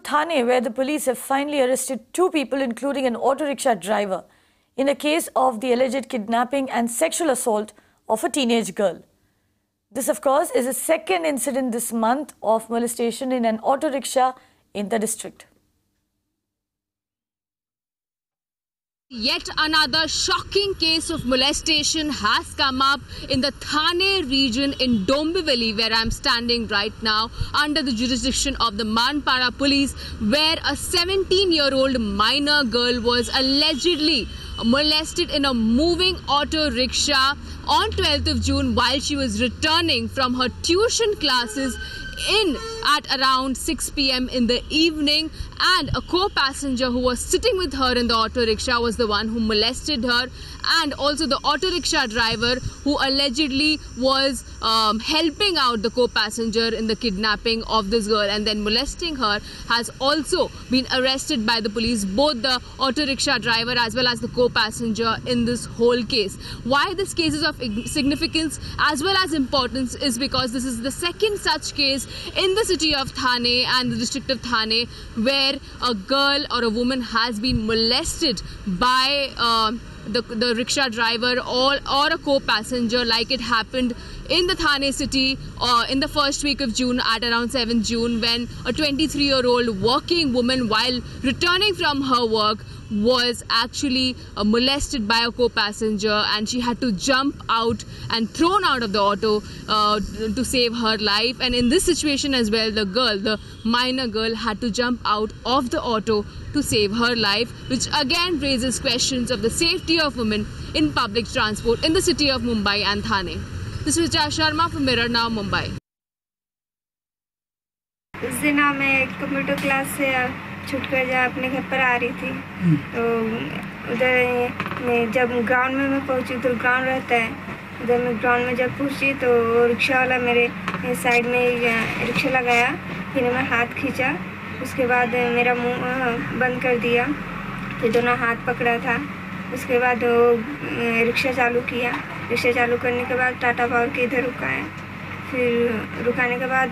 Thane, where the police have finally arrested 2 people, including an auto rickshaw driver, in a case of the alleged kidnapping and sexual assault of a teenage girl. This, of course, is the second incident this month of molestation in an auto rickshaw in the district. Yet another shocking case of molestation has come up in the Thane region in Dombivili, where I'm standing right now, under the jurisdiction of the Manpara police, where a 17-year-old minor girl was allegedly molested in a moving auto rickshaw on 12th of June while she was returning from her tuition classes at around 6 p.m. in the evening, and a co-passenger who was sitting with her in the auto rickshaw was the one who molested her, and also the auto rickshaw driver who allegedly was helping out the co-passenger in the kidnapping of this girl and then molesting her has also been arrested by the police, both the auto rickshaw driver as well as the co-passenger in this whole case. Why this case is of significance as well as importance is because this is the second such case in the city of Thane and the district of Thane where a girl or a woman has been molested by the rickshaw driver or a co-passenger, like it happened in the Thane city in the first week of June at around 7th June, when a 23-year-old working woman, while returning from her work, was actually molested by a co-passenger, and she had to jump out and thrown out of the auto to save her life. And in this situation as well, the minor girl had to jump out of the auto to save her life, which again raises questions of the safety of women in public transport in the city of Mumbai and Thane. This is Richa Sharma from Mirror Now, Mumbai. उस दिन मैं computer class से छूटकर जब अपने घर पर आ रही थी तो उधर मैं जब ग्राउंड में मैं पहुंची, तो ग्राउंड रहता है उधर, मैं ग्राउंड में जब पहुंची तो रिक्शा वाला मेरे साइड में रिक्शा लगाया, फिर मैं हाथ खींचा, उसके बाद मेरा मुंह बंद कर दिया, फिर दोनों हाथ पकड़ा था, उसके बाद वो रिक्शा चालू किया, रिक्शा चालू करने के बाद टाटा पावर के इधर रुकाया, फिर रुकाने के बाद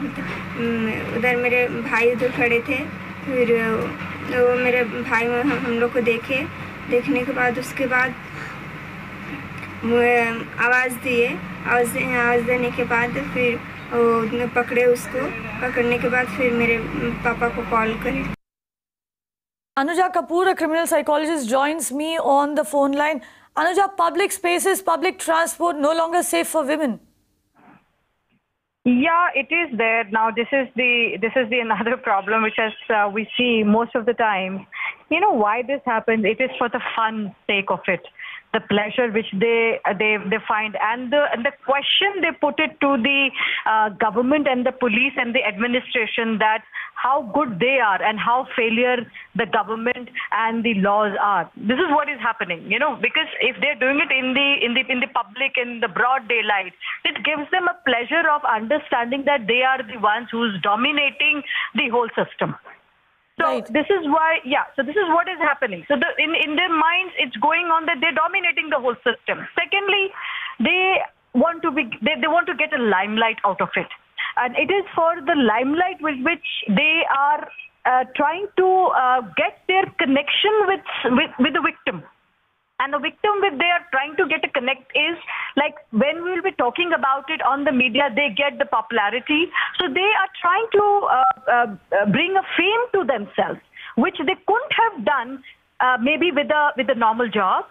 उधर मेरे भाई उधर खड़े थे, फिर वो मेरे भाई हम लोग को देखने के बाद उसके बाद आवाज़ देने के बाद फिर वो पकड़े, उसको पकड़ने के बाद फिर मेरे पापा को कॉल करें. Anuja Kapoor, a criminal psychologist, joins me on the phone line. Anuja, public spaces, public transport no longer safe for women. Yeah, it is there now. This is the another problem which we see most of the time. You know why this happens? It is for the fun sake of it, the pleasure which they find, and the question they put it to the government and the police and the administration, that how good they are and how failure the government and the laws are. This is what is happening, you know, because if they're doing it in the public, in the broad daylight, it gives them a pleasure of understanding that they are the ones who's dominating the whole system. So right. This is why, so this is what is happening. So in their minds, it's going on that they're dominating the whole system. Secondly, they want to get a limelight out of it. And it is for the limelight with which they are trying to get their connection with the victim. And the victim they are trying to get a connect is, like, when we will be talking about it on the media, they get the popularity. So they are trying to bring a fame to themselves, which they couldn't have done maybe with a normal job,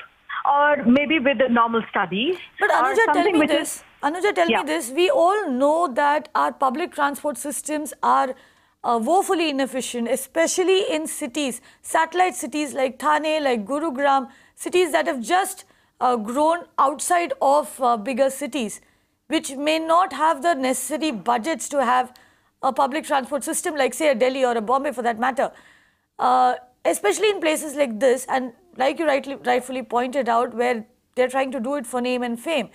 or maybe with the normal studies. But Anuja, tell me this. We all know that our public transport systems are woefully inefficient, especially in cities, satellite cities like Thane, like Gurugram, cities that have just grown outside of bigger cities, which may not have the necessary budgets to have a public transport system like, say, a Delhi or a Bombay for that matter. Especially in places like this, and like you rightfully pointed out, where they're trying to do it for name and fame.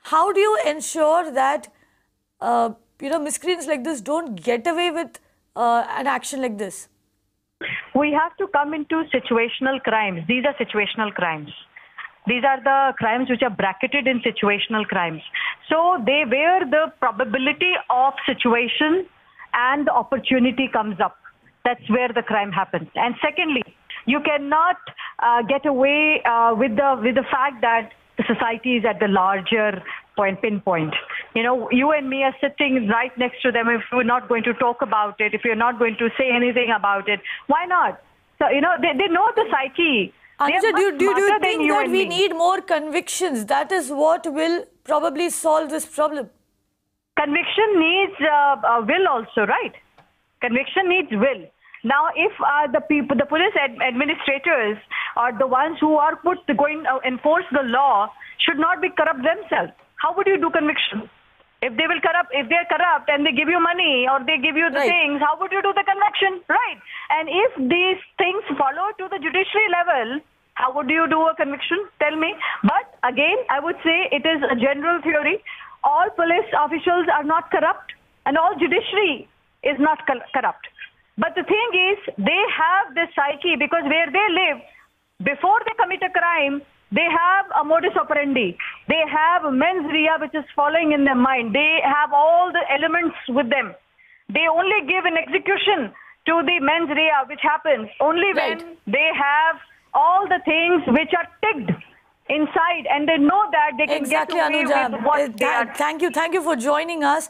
How do you ensure that miscreants like this don't get away with an action like this? We have to come into situational crimes. These are situational crimes. These are the crimes which are bracketed in situational crimes. So where the probability of situation and the opportunity comes up. that's where the crime happens. And secondly, you cannot get away with the fact that the society is at the larger pinpoint. You and me are sitting right next to them. If we're not going to talk about it, if we're not going to say anything about it, why not? So, they know the psyche. Anuja, do you think that we need more convictions? That is what will probably solve this problem. Conviction needs will also, right? Conviction needs will. Now, if the police administrators or the ones who are going to enforce the law should not be corrupt themselves, how would you do conviction? If they're corrupt and they give you money or they give you the things, how would you do the conviction? Right. And if these things follow to the judiciary level, how would you do a conviction? Tell me. But again, I would say it is a general theory. All police officials are not corrupt and all judiciary is not corrupt. But the thing is, they have this psyche because where they live, before they commit a crime, they have a modus operandi. They have mens rea which is following in their mind. They have all the elements with them. They only give an execution to the mens rea which happens only when they have all the things which are ticked inside and they know that they can get away with what they are. Thank you for joining us.